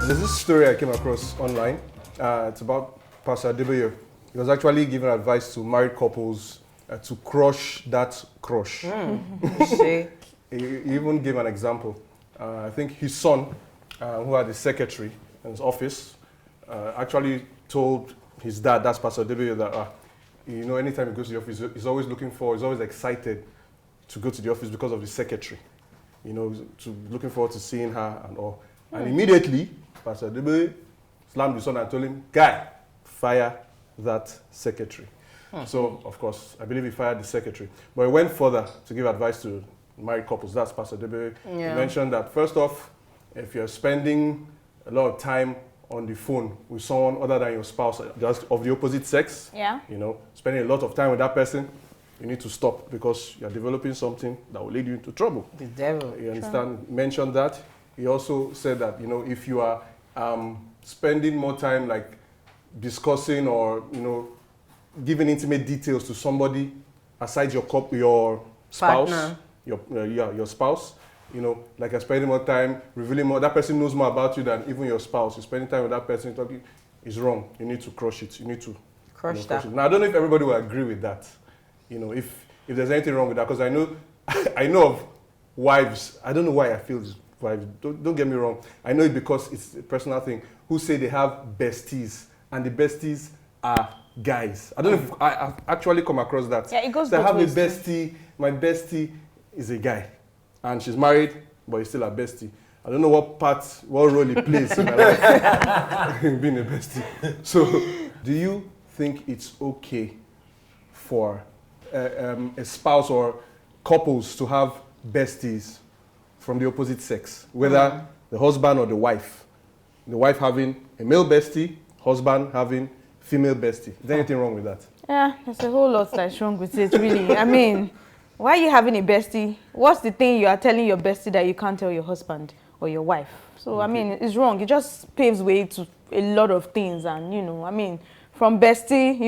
There's this story I came across online. It's about Pastor Adeboye. He was actually giving advice to married couples to crush that crush. He even gave an example. I think his son, who had a secretary in his office, actually told his dad, that's Pastor Adeboye, that anytime he goes to the office, he's always excited to go to the office because of the secretary. Looking forward to seeing her and all. And immediately, Pastor Adeboye slammed his son and told him, guy, fire that secretary. So, of course, I believe he fired the secretary. But he went further to give advice to married couples. That's Pastor Adeboye. Yeah. He mentioned that, first off, if you're spending a lot of time on the phone with someone other than your spouse, just of the opposite sex, spending a lot of time with that person, you need to stop because you're developing something that will lead you into trouble. The devil. You understand? He mentioned that. He also said that, if you are spending more time like discussing or, giving intimate details to somebody aside your spouse, partner, your spouse, like you're spending more time revealing more, that person knows more about you than even your spouse. You're spending time with that person talking, is wrong. You need to crush it. You need to crush that. Now, I don't know if everybody will agree with that. If there's anything wrong with that, because I know of wives, I don't know why I feel this wives, don't get me wrong, I know it because it's a personal thing, who say they have besties, and the besties are guys. I don't know if I've actually come across that. Yeah, it goes so I both have a ways. bestie, my bestie is a guy, and she's married, but he's still a bestie. I don't know what role he plays in my life, being a bestie. So, do you think it's okay for a spouse or couples to have besties from the opposite sex, whether the husband or the wife having a male bestie, husband having female bestie? Is there anything wrong with that? Yeah, there's a whole lot that's wrong with it, really. I mean, why are you having a bestie? What's the thing you are telling your bestie that you can't tell your husband or your wife? So, I mean, it's wrong. It just paves way to a lot of things. And, from bestie,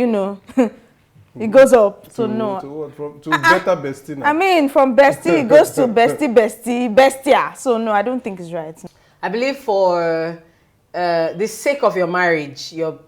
it goes up. So, no. To better bestie now. I mean, from bestie, it goes to bestia. So, no, I don't think it's right. I believe for the sake of your marriage, your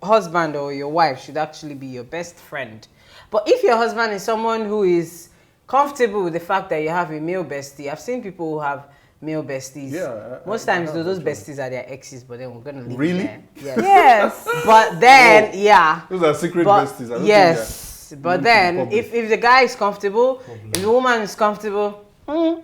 husband or your wife should actually be your best friend. But if your husband is someone who is comfortable with the fact that you have a male bestie, I've seen people who have male besties. Yeah, most times those besties are their exes, but then we're going to leave really? it there. Yes. But then, yeah. Those are secret besties. I don't yes. think But then, if the guy is comfortable, if the woman is comfortable, well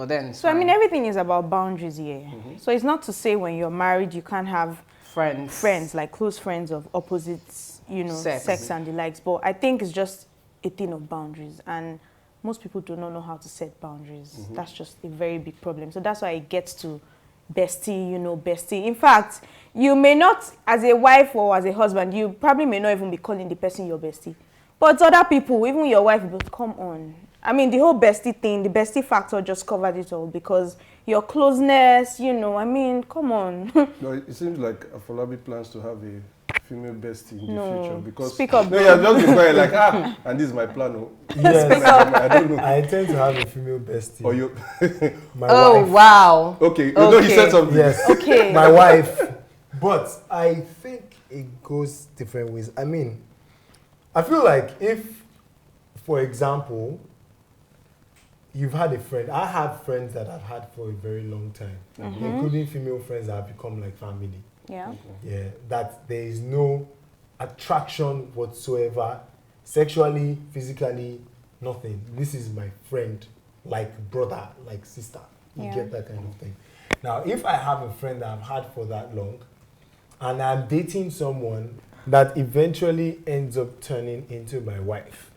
then. So, I mean, everything is about boundaries here. So, it's not to say when you're married, you can't have friends, like close friends of opposites, sex and the likes. But I think it's just a thing of boundaries. And most people do not know how to set boundaries. That's just a very big problem. So that's why it gets to bestie, bestie. In fact, you may not, as a wife or as a husband, you probably may not even be calling the person your bestie. But other people, even your wife, will come on. I mean, the whole bestie thing, the bestie factor just covered it all because your closeness, I mean, come on. No, it seems like Afolabi plans to have a female bestie in the future because speak up. No, yeah, just be quiet like and this is my plan. Oh. Yes, I don't know. I intend to have a female bestie. Or you? My wife. Wow. Okay, no, he said something. Yes. Okay. My wife. But I think it goes different ways. I mean, I feel like if, for example, you've had a friend. I have friends that I've had for a very long time, including female friends that have become like family. Yeah. Yeah, that there is no attraction whatsoever, sexually, physically, nothing. This is my friend, like brother, like sister. You get that kind of thing. Now, if I have a friend that I've had for that long, and I'm dating someone that eventually ends up turning into my wife,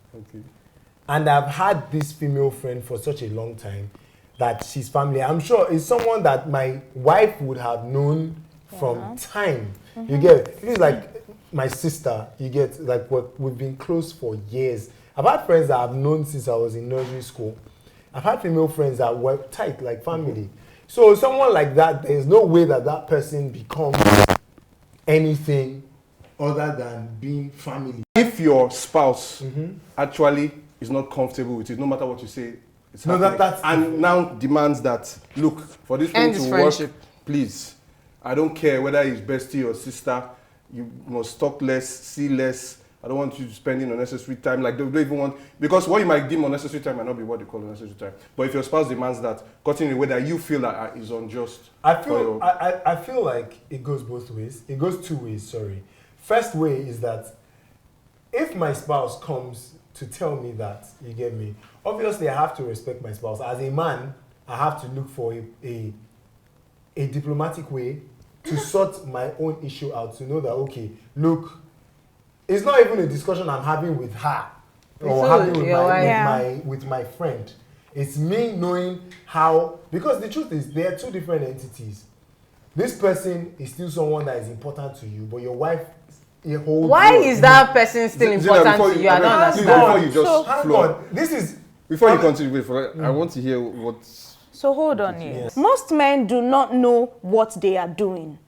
and I've had this female friend for such a long time that she's family, I'm sure it's someone that my wife would have known from time. You get it? It's like my sister, you get, like, we've been close for years. I've had friends that I've known since I was in nursery school. I've had female friends that were tight, like family. So someone like that, there's no way that that person becomes anything other than being family. If your spouse actually is not comfortable with it, no matter what you say, It's No, happening. that's and now demands that, look, for this thing to work, please, I don't care whether it's bestie or sister, you must talk less, see less. I don't want you spending unnecessary time. Like, they don't even want, because what you might deem unnecessary time might not be what they call unnecessary time. But if your spouse demands that, cutting in a way that you feel that is unjust. I feel like it goes both ways. It goes two ways, sorry. First way is that if my spouse comes to tell me that, you get me, obviously I have to respect my spouse. As a man, I have to look for a diplomatic way to sort my own issue out, to know that, okay, look, it's not even a discussion I'm having with her or having with my friend. It's me knowing how, because the truth is, there are two different entities. This person is still someone that is important to you, but your wife holds. Why is that person still important to you? I don't understand. Before you just hang on. This is before you continue. I want to hear what. So hold on here. Yes. Most men do not know what they are doing.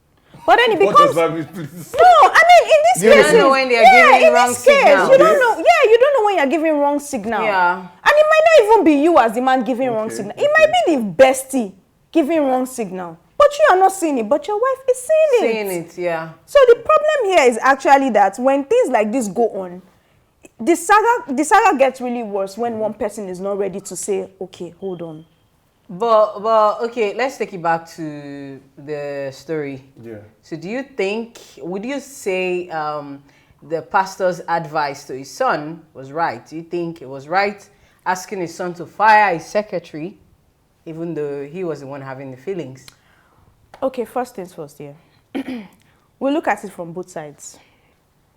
But then it becomes... What does that mean, please? No, I mean, in this case... You don't know when they are giving wrong signal. You don't know. Yeah, you don't know when you're giving wrong signal. Yeah. And it might not even be you as the man giving wrong signal. It might be the bestie giving wrong signal. But you are not seeing it, but your wife is seeing it. Seeing it, yeah. So the problem here is actually that when things like this go on, the saga gets really worse when one person is not ready to say, okay, hold on. But okay, let's take it back to the story. Yeah. So would you say the pastor's advice to his son was right? Do you think it was right asking his son to fire his secretary, even though he was the one having the feelings? Okay, first things first here. We'll look at it from both sides.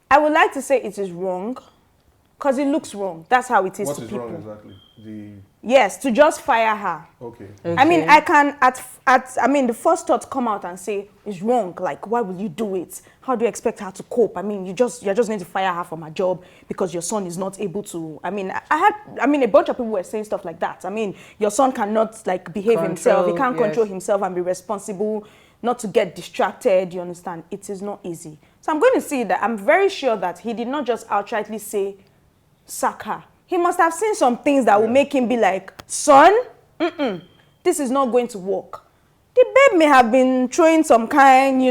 I would like to say it is wrong, because it looks wrong. That's how it is to people. What is wrong exactly? Yes, to just fire her. Okay. I mean, I can, the first thought come out and say, it's wrong. Like, why will you do it? How do you expect her to cope? I mean, you're just going to fire her from her job because your son is not able to. I mean, a bunch of people were saying stuff like that. I mean, your son cannot, like, behave himself. He can't control himself and be responsible, not to get distracted. You understand? It is not easy. So I'm going to say that I'm very sure that he did not just outrightly say, sack her. He must have seen some things that will make him be like, son, this is not going to work. The babe may have been throwing some kind,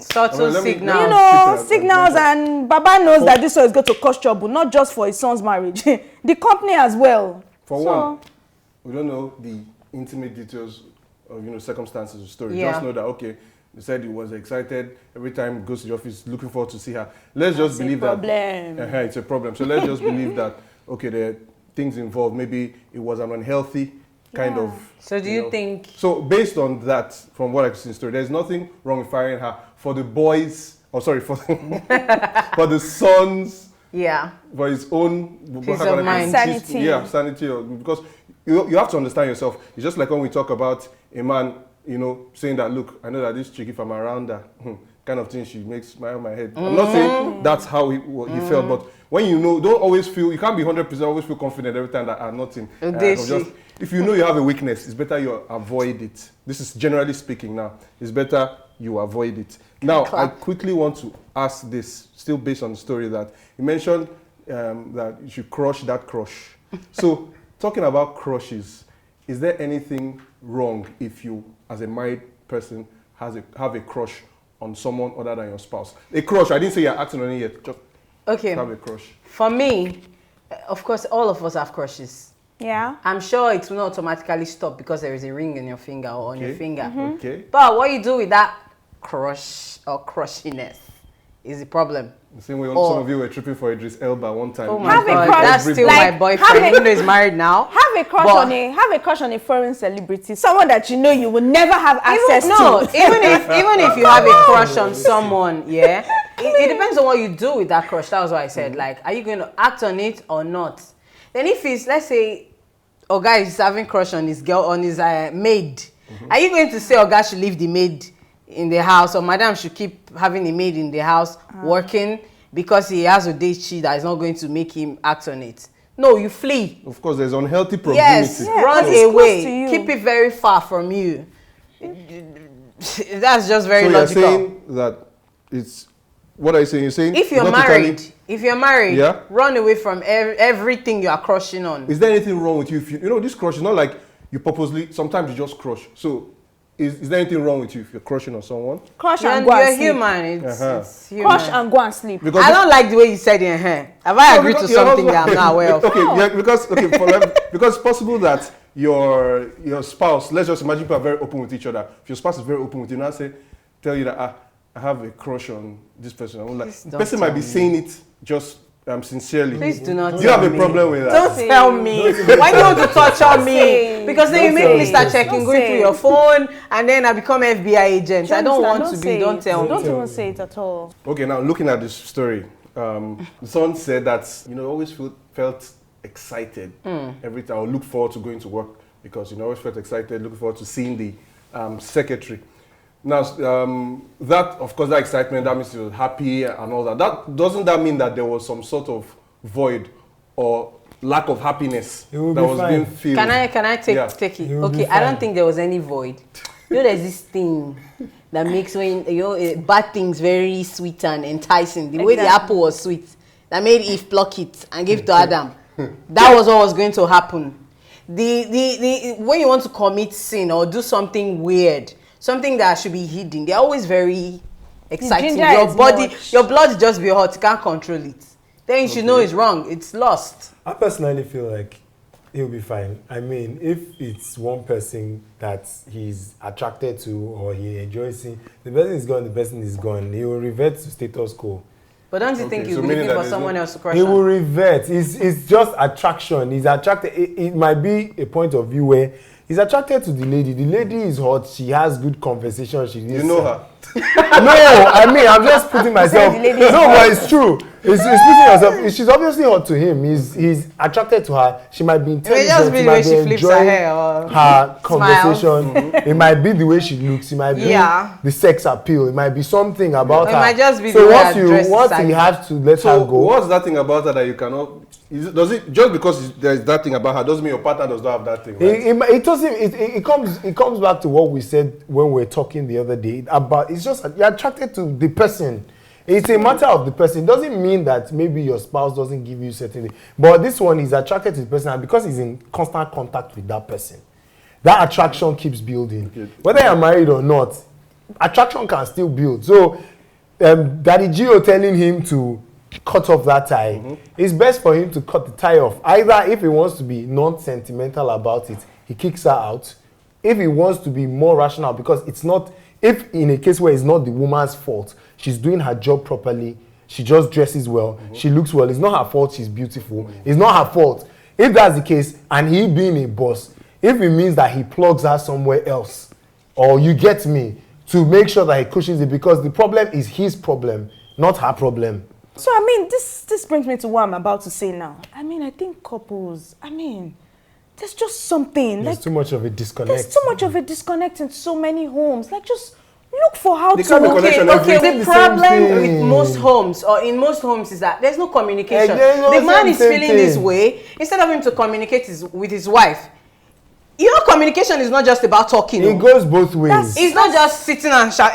subtle signals. Signals, and Baba knows that this one is going to cause trouble, not just for his son's marriage, the company as well. For one, we don't know the intimate details of, circumstances of the story. Yeah. Just know that, okay, he said he was excited every time he goes to the office, looking forward to see her. Let's just believe that it's a problem. So let's just believe that, okay, there are things involved. Maybe it was an unhealthy kind of. So do you think? So based on that, from what I've seen in the story, there's nothing wrong with firing her for the boys. For for the sons. Yeah. For his own peace of mind. Sanity. Sanity. Because you have to understand yourself. It's just like when we talk about a man, saying that, look, I know that this chick, if I'm around her, kind of thing, she makes smile my head. I'm not saying that's how he felt, but when don't always feel, you can't be 100% always feel confident every time that I'm nothing. If you know you have a weakness, it's better you avoid it. This is generally speaking now. It's better you avoid it. Now, I quickly want to ask this, still based on the story that you mentioned that you should crush that crush. So, talking about crushes, is there anything wrong if you, as a married person, have a crush on someone other than your spouse? A crush, I didn't say you're acting on it yet, just have a crush. For me, of course, all of us have crushes. Yeah. I'm sure it will not automatically stop because there is a ring in your finger or on your finger. Okay. But what you do with that crush or crushiness is the problem. The same way some of you were tripping for Idris Elba one time. Oh my God, that's still my boyfriend, even though he's married now. Have a crush on a foreign celebrity, someone that you know you will never have access to. Even if you have a crush on someone, it depends on what you do with that crush. That was what I said. Like, are you going to act on it or not? Then if it's, let's say, Oga is having crush on his maid, are you going to say Oga should leave the maid in the house, or Madam should keep having a maid in the house working because he has a Odechi that is not going to make him act on it? No, you flee. Of course, there's unhealthy proximity. Yes, run away. Keep it very far from you. That's just very logical. So you're saying that it's, what are you saying? You're saying if you're married, If you're married, Yeah. run away from everything you are crushing on. Is there anything wrong with you if you know this crush is not like you purposely, sometimes you just crush. So is there anything wrong with you if you're crushing on someone? Crush and go and sleep. You're human. It's human. Crush and go and sleep. Because I don't like the way you said it. Have I agreed to something that I'm not aware of? Okay, yeah, because because it's possible that your spouse, let's just imagine people are very open with each other. If your spouse is very open with you, now tell you that I have a crush on this person. I'm like, the person might be saying it just sincerely. Please do not. Do you have a problem with that? Don't tell me. Why do you want to touch on me? Because then you make me start checking, going through your phone, and then I become FBI agent. I don't want to be. Don't tell me. Don't even say it at all. Okay, now looking at this story, the son said that always felt excited every time. I look forward to going to work because always felt excited, looking forward to seeing the secretary. Now, that, of course, that excitement, that means he was happy and all that. Doesn't that mean that there was some sort of void or lack of happiness that was being filled? Can I take it? Okay, I don't think there was any void. There's this thing that makes when bad things very sweet and enticing. The way the apple was sweet, that made Eve pluck it and give it to Adam. That was what was going to happen. The when you want to commit sin or do something weird, something that should be hidden, they're always very exciting. Your blood just be hot, you can't control it. Then you should know it's wrong, it's lost. I personally feel like he'll be fine. I mean, if it's one person that he's attracted to or he enjoys seeing, the person is gone, the person is gone. He will revert to status quo. But don't you think you'll be looking for someone else to crush on? He will revert. It's just attraction. He's attracted. It might be a point of view where he's attracted to the lady. The lady is hot. She has good conversation. You know her? No, I mean, I'm just putting myself. No, but it's true. It's putting yourself. She's obviously hot to him. He's attracted to her. She might be intelligent. It may just be the way she flips her hair or her conversation. It might be the way she looks. It might be the sex appeal. It might be something about her. It might just be so the way once you have to let her go. What's that thing about her that you cannot? Does it just because there's that thing about her doesn't mean your partner does not have that thing? Right? It doesn't. It comes back to what we said when we were talking the other day about. It's just you're attracted to the person. It's a matter of the person. It doesn't mean that maybe your spouse doesn't give you certain things. But this one is attracted to the person, and because he's in constant contact with that person, that attraction keeps building. Good. Whether you're married or not, attraction can still build. So, Daddy Gio telling him to cut off that tie, it's best for him to cut the tie off. Either if he wants to be non-sentimental about it, he kicks her out. If he wants to be more rational, because it's not, if in a case where it's not the woman's fault, she's doing her job properly, she just dresses well, she looks well, it's not her fault she's beautiful, it's not her fault. If that's the case, and he being a boss, if it means that he plugs her somewhere else, or you get me, to make sure that he cushions it, because the problem is his problem, not her problem. So, I mean, this brings me to what I'm about to say now. I mean, I think couples, there's just something. There's too much of a disconnect. There's too much of a disconnect in so many homes. Like, just look for how to... Okay, the problem with most homes, or in most homes, is that there's no communication. The man is feeling this way. Instead of him to communicate with his wife, communication is not just about talking. It goes both ways. It's not just sitting and shout,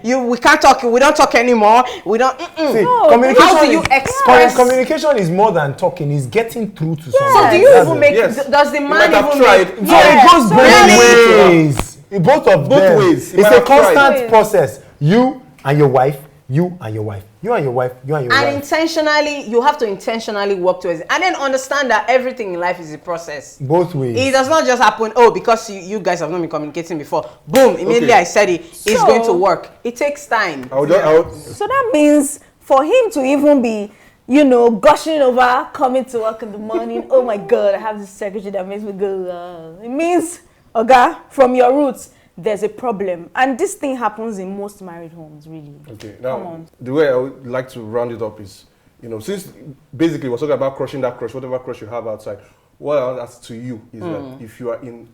we can't talk, we don't talk anymore, we don't... See, communication how do you express... Communication is more than talking, it's getting through to someone. So do you even make... Does the man even make... So it goes both ways. Both of them. Ways. It's a constant process. You and your wife, you and your wife, you and your wife, you and your wife. And intentionally, you have to intentionally work towards it. And then understand that everything in life is a process. Both ways. It does not just happen, because you guys have not been communicating before. Boom, immediately I said it. It's going to work. It takes time. So that means for him to even be, gushing over, coming to work in the morning, oh my God, I have this secretary that makes me go, it means, from your roots, there's a problem. And this thing happens in most married homes, really. Okay, now, the way I would like to round it up is, since basically we're talking about crushing that crush, whatever crush you have outside, what I want to ask to you is that if you are in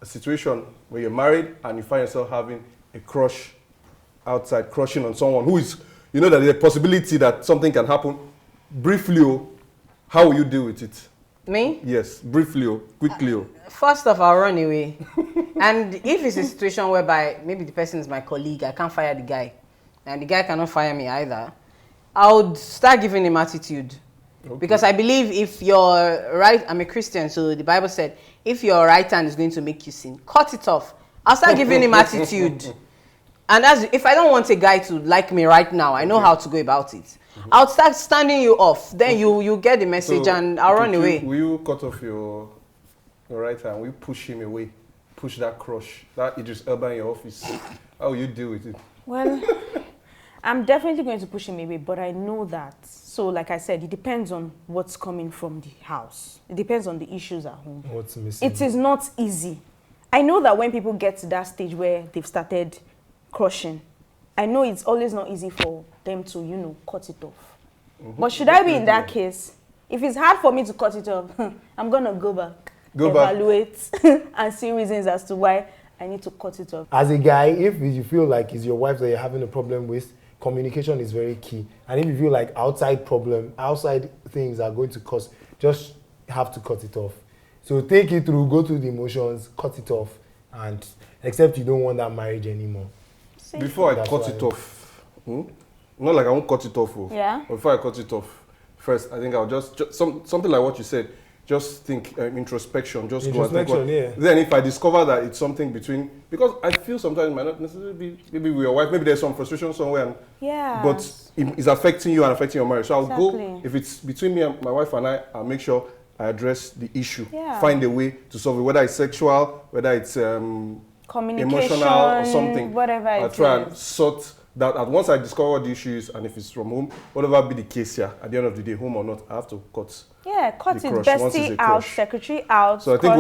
a situation where you're married and you find yourself having a crush outside, crushing on someone who is, that there's a possibility that something can happen, briefly, how will you deal with it? Me? Yes, briefly, quickly. First off, I'll run away. And if it's a situation whereby maybe the person is my colleague, I can't fire the guy, and the guy cannot fire me either, I would start giving him attitude. Okay. Because I believe if your right, I'm a Christian, so the Bible said, if your right hand is going to make you sin, cut it off. I'll start giving him attitude. And as if I don't want a guy to like me right now, I know how to go about it. I'll start standing you off. Then you get the message, so, and I'll run away. Will you cut off your right hand? Will you push him away? Push that crush, that Idris Elba in your office? How will you deal with it? Well, I'm definitely going to push him away, but I know that. So, like I said, it depends on what's coming from the house. It depends on the issues at home. What's missing? It is not easy. I know that when people get to that stage where they've started crushing, I know it's always not easy for them to, cut it off. But should I be in that case? If it's hard for me to cut it off, I'm going to go back, evaluate, and see reasons as to why I need to cut it off. As a guy, if you feel like it's your wife that you're having a problem with, communication is very key. And if you feel like outside things are going to cause, just have to cut it off. So take it through, go through the emotions, cut it off, and except you don't want that marriage anymore. Before I cut it off, not like I won't cut it off. Yeah. But before I cut it off, first I think I'll just something like what you said. Just think introspection. Just go and think. Yeah. Then if I discover that it's something between, because I feel sometimes it might not necessarily be maybe with your wife. Maybe there's some frustration somewhere. But it's affecting you and affecting your marriage. So I'll go if it's between me and my wife and I'll make sure I address the issue. Yeah. Find a way to solve it, whether it's sexual, whether it's emotional or something. Whatever I'll try and sort that out. Once I discover what the issue is, and if it's from home, whatever be the case here, at the end of the day, home or not, I have to cut. Yeah, cut it. Crush. Bestie out, secretary out, so I think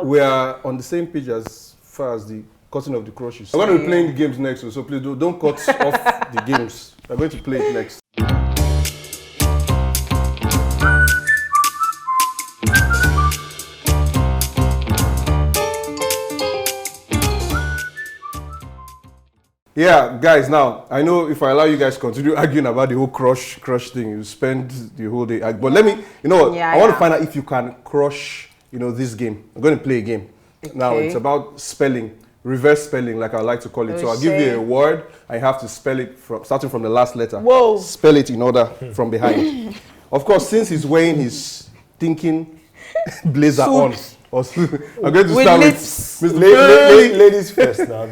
we are on the same page as far as the cutting of the crushes. I'm going to be playing the games next, so please don't cut off the games. We're going to play it next. Yeah, guys, now, I know if I allow you guys to continue arguing about the whole crush thing, you spend the whole day. But let me, I want to find out if you can crush, this game. I'm going to play a game. Okay. Now, it's about spelling, reverse spelling, like I like to call it. So I'll give you a word, and you have to spell it starting from the last letter. Whoa. Spell it in order from behind. Of course, since he's wearing his thinking blazer on, I'm going to start with ladies first now.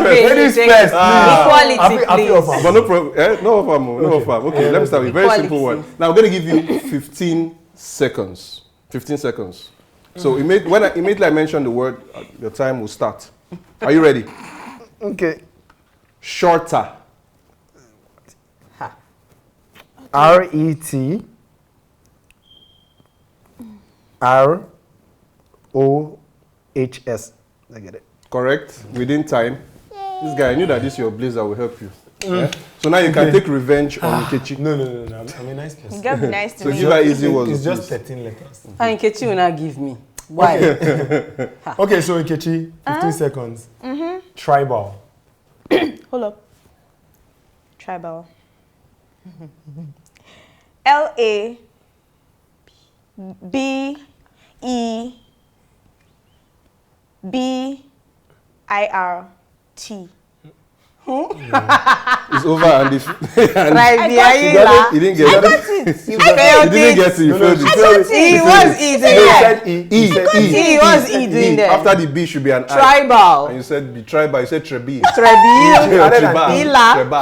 Ladies first. Equality, please. But no problem. No problem. Okay, let me start with a very simple one. Now I'm going to give you 15 seconds. 15 seconds. So immediately I mention the word, your time will start. Are you ready? Okay. Shorter. RET ROHS. I get it. Correct. Within time. This guy, I knew that this your blazer will help you. Yeah? So now you can take revenge on Nkechi. No. I'm a nice person. You gotta be nice to so me. give her easy words. It's just 13 letters. And Nkechi will not give me. Why? Okay, so Nkechi, 15 seconds. Tribal. Hold up. Tribal. LABEIRT. It's over and if you didn't get it. You failed it. You failed it. It was E doing that. It was E doing that. After the B should be an I. Tribal. And you said be tribal. You said trebi. Trebi.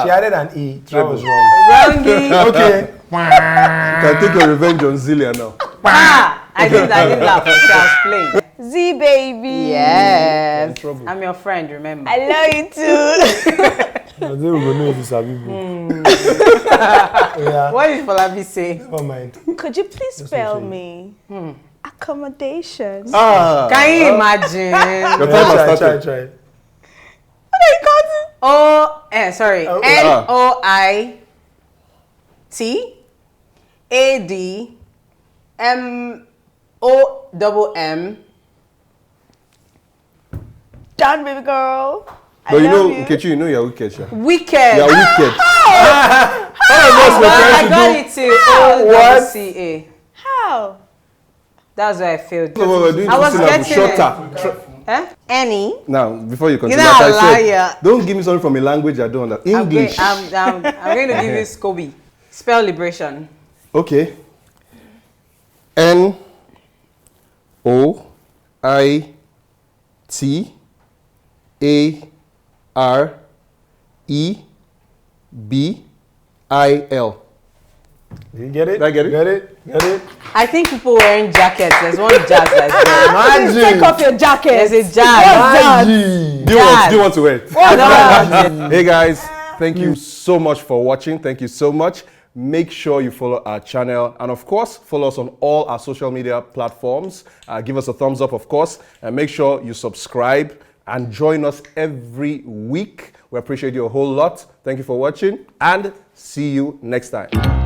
She added an E. That was wrong. Wrongy. Okay. You can take your revenge on Zilia now. I didn't laugh. I was playing. Z baby. Yes. I'm your friend, remember. I love you too. I don't even know if it's Abibu. Yeah. What did Falabi say? Never mind. Could you please spell me? Accommodation. Can you imagine? Your time has started. Try. What are you calling? Sorry. NOITADMOMM. Done, baby girl. But you know, Nkechi, you know you're wicked, yeah? Wicked. You're wicked. I got it to OWCA. How? That's why I failed. No, we're doing I was syllable getting shorter. Any. Now, before you continue, You're not like a I said, liar. don't give me something from a language I don't understand. English. I'm going to give you Scooby. Spell liberation. Okay. NOITAREBIL. Did you get it? Did I get it? Get it? Get it? I think people wearing jackets. There's one jazz that's there. Magic. Take off your jacket. There's a jazz. Do you want to wear it? No. Hey guys, thank you so much for watching. Thank you so much. Make sure you follow our channel, and of course, follow us on all our social media platforms. Give us a thumbs up, of course, and make sure you subscribe and join us every week. We appreciate you a whole lot. Thank you for watching, and see you next time.